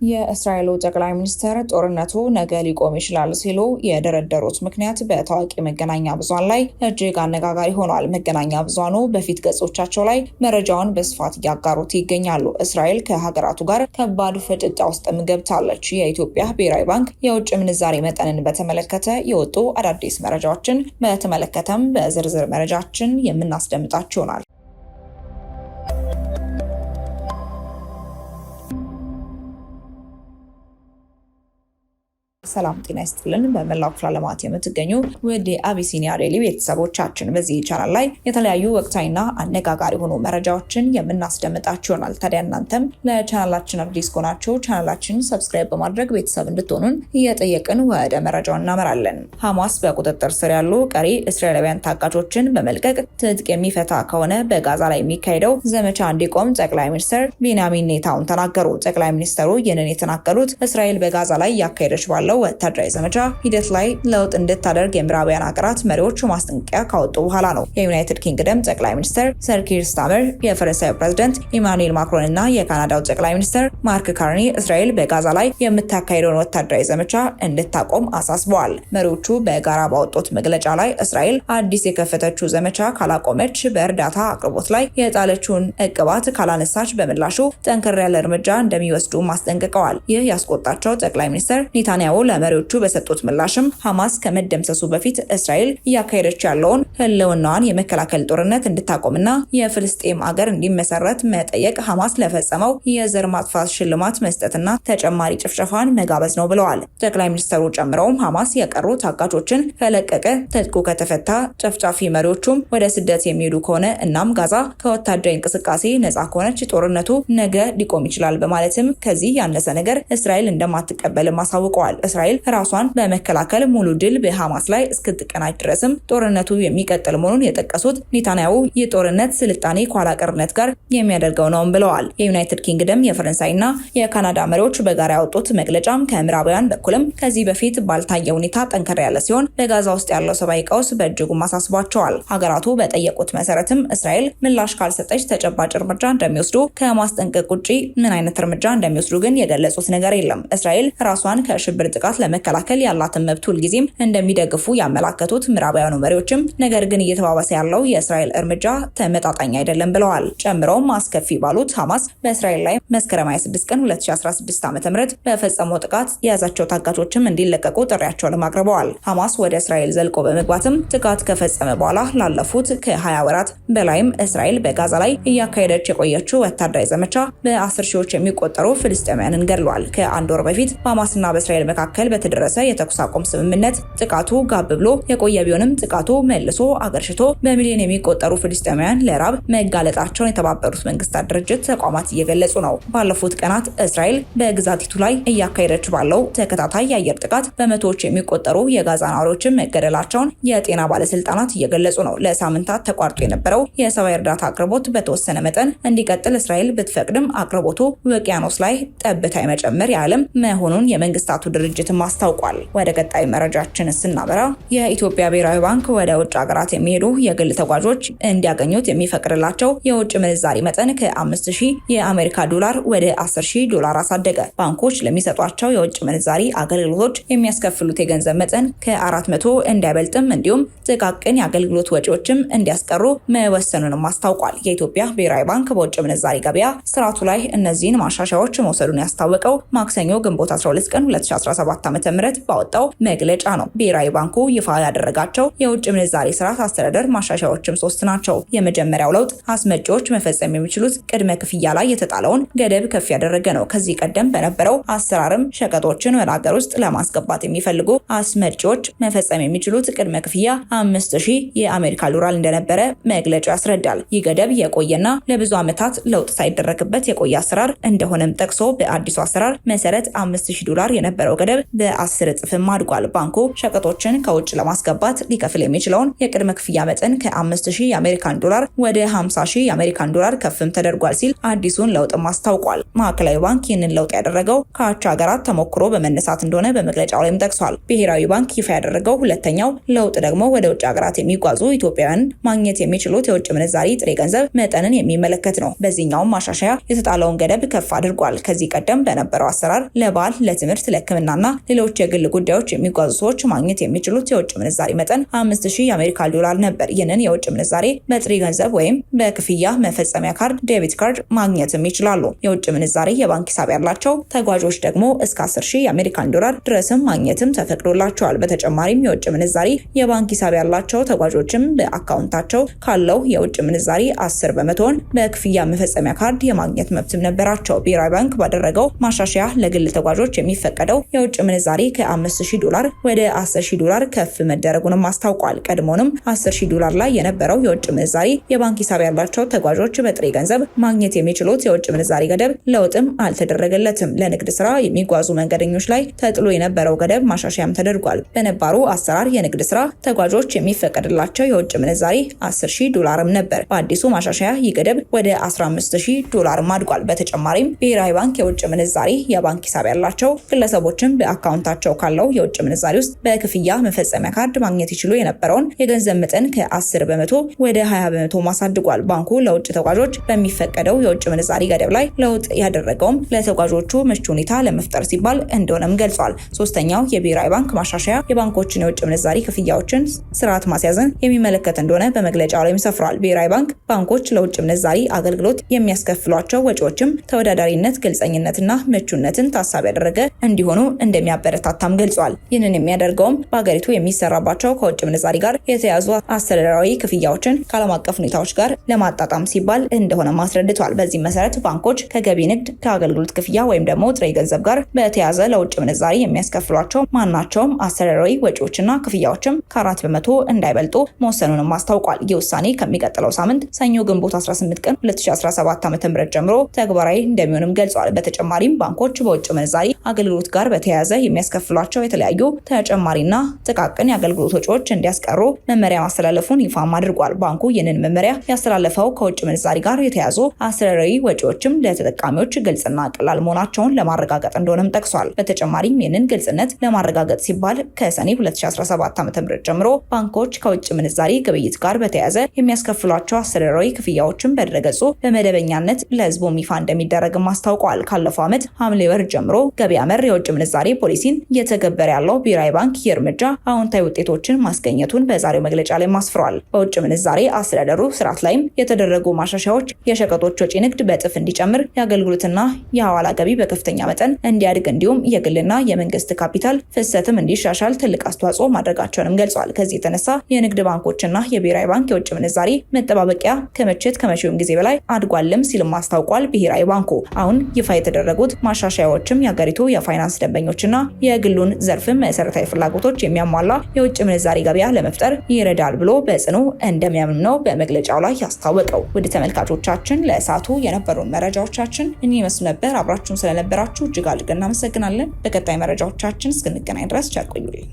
የእስራኤሉ ጠቅላይ ሚኒስትር ጦርነቱ ነገ ሊቆም ይችላል ሲሉ የደረደሩት ምክንያት በታዋቂ መገናኛ ብዙሃን ላይ እጅግ አነጋጋሪ ሆኗል። መገናኛ ብዙሃኑ በፊት ገጾቻቸው ላይ መረጃውን በስፋት እያጋሩት ይገኛሉ። እስራኤል ከሀገራቱ ጋር ከባድ ፍጥጫ ውስጥም ገብታለች። የኢትዮጵያ ብሔራዊ ባንክ የውጭ ምንዛሬ መጠንን በተመለከተ የወጡ አዳዲስ መረጃዎችን በተመለከተም በዝርዝር መረጃችን የምናስደምጣችሁ ይሆናል። ሰላም ጤና ይስጥልን። በመላው ክፍለ ዓለማት የምትገኙ ወደ አቢሲኒያ ዴይሊ ቤተሰቦቻችን በዚህ ቻናል ላይ የተለያዩ ወቅታዊና አነጋጋሪ ሆኑ መረጃዎችን የምናስደምጣችሁ ይሆናል። ታዲያ እናንተም ለቻናላችን አዲስ ከሆናችሁ ቻናላችንን ሰብስክራይብ በማድረግ ቤተሰብ እንድትሆኑን እየጠየቅን ወደ መረጃው እናመራለን። ሐማስ በቁጥጥር ስር ያሉ ቀሪ እስራኤላውያን ታጋቾችን በመልቀቅ ትጥቅ የሚፈታ ከሆነ በጋዛ ላይ የሚካሄደው ዘመቻ እንዲቆም ጠቅላይ ሚኒስትር ቤንያሚን ኔታንያሁ ተናገሩ። ጠቅላይ ሚኒስትሩ ይህንን የተናገሩት እስራኤል በጋዛ ላይ ያካሄደች ባለው ወታደራዊ ዘመቻ ሂደት ላይ ለውጥ እንድታደርግ የምዕራባውያን ሀገራት መሪዎች ማስጠንቀቂያ ካወጡ በኋላ ነው። የዩናይትድ ኪንግደም ጠቅላይ ሚኒስትር ሰር ኪር ስታርመር፣ የፈረንሳዩ ፕሬዝዳንት ኢማኑኤል ማክሮን እና የካናዳው ጠቅላይ ሚኒስትር ማርክ ካርኒ እስራኤል በጋዛ ላይ የምታካሄደውን ወታደራዊ ዘመቻ እንድታቆም አሳስበዋል። መሪዎቹ በጋራ ባወጡት መግለጫ ላይ እስራኤል አዲስ የከፈተችው ዘመቻ ካላቆመች በእርዳታ አቅርቦት ላይ የጣለችውን እቅባት ካላነሳች በምላሹ ጠንከር ያለ እርምጃ እንደሚወስዱ አስጠንቅቀዋል። ይህ ያስቆጣቸው ጠቅላይ ሚኒስትር ኔታንያሁ ለመሪዎቹ በሰጡት ምላሽም ሐማስ ከመደምሰሱ በፊት እስራኤል እያካሄደች ያለውን ህልውናዋን የመከላከል ጦርነት እንድታቆምና የፍልስጤም አገር እንዲመሰረት መጠየቅ ሐማስ ለፈጸመው የዘር ማጥፋት ሽልማት መስጠትና ተጨማሪ ጭፍጨፋን መጋበዝ ነው ብለዋል። ጠቅላይ ሚኒስትሩ ጨምረውም ሐማስ የቀሩ ታጋቾችን ከለቀቀ፣ ትጥቁ ከተፈታ፣ ጨፍጫፊ መሪዎቹም ወደ ስደት የሚሄዱ ከሆነ እናም ጋዛ ከወታደራዊ እንቅስቃሴ ነጻ ከሆነች ጦርነቱ ነገ ሊቆም ይችላል በማለትም ከዚህ ያነሰ ነገር እስራኤል እንደማትቀበልም አሳውቀዋል። እስራኤል ራሷን በመከላከል ሙሉ ድል በሐማስ ላይ እስክትቀናጅ ድረስም ጦርነቱ የሚቀጥል መሆኑን የጠቀሱት ኔታንያሁ ይህ ጦርነት ስልጣኔ ከኋላ ቀርነት ጋር የሚያደርገው ነው ብለዋል። የዩናይትድ ኪንግደም፣ የፈረንሳይና የካናዳ መሪዎች በጋራ ያወጡት መግለጫም ከምዕራባውያን በኩልም ከዚህ በፊት ባልታየ ሁኔታ ጠንከር ያለ ሲሆን በጋዛ ውስጥ ያለው ሰብአዊ ቀውስ በእጅጉ አሳስቧቸዋል። ሀገራቱ በጠየቁት መሰረትም እስራኤል ምላሽ ካልሰጠች ተጨባጭ እርምጃ እንደሚወስዱ ከማስጠንቀቅ ውጪ ምን አይነት እርምጃ እንደሚወስዱ ግን የገለጹት ነገር የለም። እስራኤል ራሷን ከሽብር ጥቃት ለመከላከል ያላትን መብት ሁልጊዜም እንደሚደግፉ ያመላከቱት ምዕራባውያኑ መሪዎችም ነገር ግን እየተባባሰ ያለው የእስራኤል እርምጃ ተመጣጣኝ አይደለም ብለዋል። ጨምረውም አስከፊ ባሉት ሐማስ በእስራኤል ላይ መስከረም 26 ቀን 2016 ዓ.ም በፈጸመው ጥቃት የያዛቸው ታጋቾችም እንዲለቀቁ ጥሪያቸውን አቅርበዋል። ሐማስ ወደ እስራኤል ዘልቆ በመግባትም ጥቃት ከፈጸመ በኋላ ላለፉት ከ20 ወራት በላይም እስራኤል በጋዛ ላይ እያካሄደች የቆየችው ወታደራዊ ዘመቻ በ10 ሺዎች የሚቆጠሩ ፍልስጤማውያንን ገድሏል። ከአንድ ወር በፊት በሐማስና በእስራኤል መካከል በተደረሰ የተኩስ አቁም ስምምነት ጥቃቱ ጋብ ብሎ የቆየ ቢሆንም ጥቃቱ መልሶ አገርሽቶ በሚሊዮን የሚቆጠሩ ፍልስጤማውያን ለራብ መጋለጣቸውን የተባበሩት መንግስታት ድርጅት ተቋማት እየገለጹ ነው። ባለፉት ቀናት እስራኤል በግዛቲቱ ላይ እያካሄደች ባለው ተከታታይ የአየር ጥቃት በመቶዎች የሚቆጠሩ የጋዛ ነዋሪዎችን መገደላቸውን የጤና ባለስልጣናት እየገለጹ ነው። ለሳምንታት ተቋርጦ የነበረው የሰብአዊ እርዳታ አቅርቦት በተወሰነ መጠን እንዲቀጥል እስራኤል ብትፈቅድም አቅርቦቱ ውቅያኖስ ላይ ጠብታ የመጨመር ያህልም መሆኑን የመንግስታቱ ድርጅትም አስታውቋል። ወደ ቀጣይ መረጃችን ስናበራ የኢትዮጵያ ብሔራዊ ባንክ ወደ ውጭ ሀገራት የሚሄዱ የግል ተጓዦች እንዲያገኙት የሚፈቅድላቸው የውጭ ምንዛሪ መጠን ከ5000 የአሜሪካ ዶላር ወደ 10000 ዶላር አሳደገ። ባንኮች ለሚሰጧቸው የውጭ ምንዛሪ አገልግሎቶች የሚያስከፍሉት የገንዘብ መጠን ከ400 እንዳይበልጥም እንዲሁም ጥቃቅን የአገልግሎት ወጪዎችም እንዲያስቀሩ መወሰኑንም አስታውቋል። የኢትዮጵያ ብሔራዊ ባንክ በውጭ ምንዛሪ ገበያ ስርዓቱ ላይ እነዚህን ማሻሻያዎች መውሰዱን ያስታወቀው ማክሰኞ ግንቦት 12 ቀን 2017 ዓ.ም ባወጣው መግለጫ ነው። ብሔራዊ ባንኩ ይፋ ያደረጋቸው የውጭ ምንዛሪ ስርዓት አስተዳደር ማሻሻያዎችም 3 ናቸው። የመጀመሪያው ለውጥ አስመጪዎች መፈጸም የሚችሉት ቅድመ ክፍያ ላይ የተጣለውን ገደብ ከፍ ያደረገ ነው። ከዚህ ቀደም በነበረው አሰራርም ሸቀጦችን ወደ ሀገር ውስጥ ለማስገባት የሚፈልጉ አስመጪዎች መፈጸም የሚችሉት ቅድመ ክፍያ 5000 የአሜሪካ ዶላር እንደነበረ መግለጫው ያስረዳል። ይህ ገደብ የቆየና ለብዙ ዓመታት ለውጥ ሳይደረግበት የቆየ አሰራር እንደሆነም ጠቅሶ በአዲሱ አሰራር መሰረት 5000 ዶላር የነበረው ገደብ ገደብ በ10 እጥፍም አድጓል። ባንኩ ሸቀጦችን ከውጭ ለማስገባት ሊከፍል የሚችለውን የቅድመ ክፍያ መጠን ከ5000 የአሜሪካን ዶላር ወደ 50000 የአሜሪካን ዶላር ከፍም ተደርጓል ሲል አዲሱን ለውጥም አስታውቋል። ማዕከላዊ ባንክ ይህንን ለውጥ ያደረገው ከአቻ ሀገራት ተሞክሮ በመነሳት እንደሆነ በመግለጫው ላይም ጠቅሷል። ብሔራዊ ባንክ ይፋ ያደረገው ሁለተኛው ለውጥ ደግሞ ወደ ውጭ ሀገራት የሚጓዙ ኢትዮጵያውያን ማግኘት የሚችሉት የውጭ ምንዛሪ ጥሬ ገንዘብ መጠንን የሚመለከት ነው። በዚህኛው ማሻሻያ የተጣለውን ገደብ ከፍ አድርጓል። ከዚህ ቀደም በነበረው አሰራር ለባል፣ ለትምህርት፣ ለሕክምናና ሌሎች የግል ጉዳዮች የሚጓዙ ሰዎች ማግኘት የሚችሉት የውጭ ምንዛሪ መጠን 5000 የአሜሪካን ዶላር ነበር። ይህንን የውጭ ምንዛሬ በጥሬ ገንዘብ ወይም በክፍያ መፈጸሚያ ካርድ፣ ዴቢት ካርድ ማግኘትም ይችላሉ። የውጭ ምንዛሬ የባንክ ሂሳብ ያላቸው ተጓዦች ደግሞ እስከ 10000 የአሜሪካን ዶላር ድረስም ማግኘትም ተፈቅዶላቸዋል። በተጨማሪም የውጭ ምንዛሪ የባንክ ሂሳብ ያላቸው ተጓዦችም በአካውንታቸው ካለው የውጭ ምንዛሪ 10 በመቶን በክፍያ መፈጸሚያ ካርድ የማግኘት መብትም ነበራቸው። ብሔራዊ ባንክ ባደረገው ማሻሻያ ለግል ተጓዦች የሚፈቀደው የውጭ ምንዛሪ ከ5000 ዶላር ወደ 10000 ዶላር ከፍ መደረጉንም አስታውቋል። ቀድሞንም 10000 ዶላር ላይ የነበረው የውጭ ምንዛሪ የባንክ ሂሳብ ያላቸው ተጓዦች በጥሬ ገንዘብ ማግኘት የሚችሉት የውጭ ምንዛሪ ገደብ ለውጥም አልተደረገለትም። ለንግድ ስራ የሚጓዙ መንገደኞች ላይ ተጥሎ የነበረው ገደብ ማሻሻያም ተደርጓል። በነባሩ አሰራር የንግድ ስራ ተጓዦች የሚፈቀድላቸው የውጭ ምንዛሪ 10000 ዶላርም ነበር። በአዲሱ ማሻሻያ ይህ ገደብ ወደ 15000 ዶላርም አድጓል። በተጨማሪም ብሔራዊ ባንክ የውጭ ምንዛሪ የባንክ ሂሳብ ያላቸው ግለሰቦችን በአካውንታቸው ካለው የውጭ ምንዛሪ ውስጥ በክፍያ መፈጸሚያ ካርድ ማግኘት ይችሉ የነበረውን የገንዘብ መጠን ከ10 በመቶ ወደ 20 በመቶ ማሳድጓል። ባንኩ ለውጭ ተጓዦች በሚፈቀደው የውጭ ምንዛሪ ገደብ ላይ ለውጥ ያደረገውም ለተጓዦቹ ምቹ ሁኔታ ለመፍጠር ሲባል እንደሆነም ገልጿል። ሶስተኛው የብሔራዊ ባንክ ማሻሻያ የባንኮችን የውጭ ምንዛሪ ክፍያዎችን ስርዓት ማስያዝን የሚመለከት እንደሆነ በመግለጫው ላይም ሰፍሯል። ብሔራዊ ባንክ ባንኮች ለውጭ ምንዛሪ አገልግሎት የሚያስከፍሏቸው ወጪዎችም ተወዳዳሪነት፣ ግልጸኝነትና ምቹነትን ታሳቢ ያደረገ እንዲሆኑ እንደሚያበረታታም ገልጿል። ይህንን የሚያደርገውም በሀገሪቱ የሚሰራባቸው ከውጭ ምንዛሪ ጋር የተያዙ አስተዳደራዊ ክፍያዎችን ከዓለም አቀፍ ሁኔታዎች ጋር ለማጣጣም ሲባል እንደሆነ አስረድቷል። በዚህ መሰረት ባንኮች ከገቢ ንግድ፣ ከአገልግሎት ክፍያ ወይም ደግሞ ጥሬ ገንዘብ ጋር በተያያዘ ለውጭ ምንዛሪ የሚያስከፍሏቸው ማናቸውም አስተዳደራዊ ወጪዎችና ክፍያዎችም ከ4 በመቶ እንዳይበልጡ መወሰኑንም አስታውቋል። ይህ ውሳኔ ከሚቀጥለው ሳምንት ሰኞ ግንቦት 18 ቀን 2017 ዓ.ም ጀምሮ ተግባራዊ እንደሚሆንም ገልጿል። በተጨማሪም ባንኮች በውጭ ምንዛሪ አገልግሎት ጋር በተያያዘ የሚያስከፍሏቸው የተለያዩ ተጨማሪና ጥቃቅን የአገልግሎት ወጪዎች እንዲያስቀሩ መመሪያ ማስተላለፉን ይፋም አድርጓል። ባንኩ ይህንን መመሪያ ያስተላለፈው ከውጭ ምንዛሪ ጋር የተያዙ አስተዳደራዊ ወጪዎችም ለተጠቃሚዎች ግልጽና ቀላል መሆናቸውን ለማረጋገጥ እንደሆነም ጠቅሷል። በተጨማሪም ይህንን ግልጽነት ለማረጋገጥ ሲባል ከሰኔ 2017 ዓ.ም ጀምሮ ባንኮች ከውጭ ምንዛሪ ግብይት ጋር በተያያዘ የሚያስከፍሏቸው አስተዳደራዊ ክፍያዎችን በድረገጹ በመደበኛነት ለሕዝቡ ይፋ እንደሚደረግም አስታውቋል። ካለፈው ዓመት ሐምሌ ወር ጀምሮ ገበያ መር የውጭ ምንዛሪ ፖሊሲን እየተገበረ ያለው ብሔራዊ ባንክ ይህ እርምጃ አዎንታዊ ውጤቶችን ማስገኘቱን በዛሬው መግለጫ ላይ አስፍሯል። በውጭ ምንዛሪ አስተዳደሩ ስርዓት ላይም የተደረጉ ማሻሻያዎች የሸቀጦች ወጪ ንግድ በእጥፍ እንዲጨምር፣ የአገልግሎትና የሐዋላ ገቢ በከፍተኛ መጠን እንዲያድግ እንዲሁም የግልና የመንግስት ካፒታል ፍሰትም እንዲሻሻል ትልቅ አስተዋጽኦ ማድረጋቸውንም ገልጿል። ከዚህ የተነሳ የንግድ ባንኮችና የብሔራዊ ባንክ የውጭ ምንዛሪ መጠባበቂያ ክምችት ከመቼውም ጊዜ በላይ አድጓልም ሲልም አስታውቋል። ብሔራዊ ባንኩ አሁን ይፋ የተደረጉት ማሻሻያዎችም የሀገሪቱ የፋይናንስ ደንበኞችና የግሉን ዘርፍም መሰረታዊ ፍላጎቶች የሚያሟላ የውጭ ምንዛሪ ገበያ ለመፍጠር ይረዳል ብሎ በጽኑ እንደሚያምን ነው በመግለጫው ላይ ያስታወቀው። ውድ ተመልካቾቻችን ለእሳቱ የነበሩን መረጃዎቻችን እኚህ ይመስሉ ነበር። አብራችሁን ስለነበራችሁ እጅግ አድርገን እናመሰግናለን። በቀጣይ መረጃዎቻችን እስክንገናኝ ድረስ ቸር ቆዩልኝ።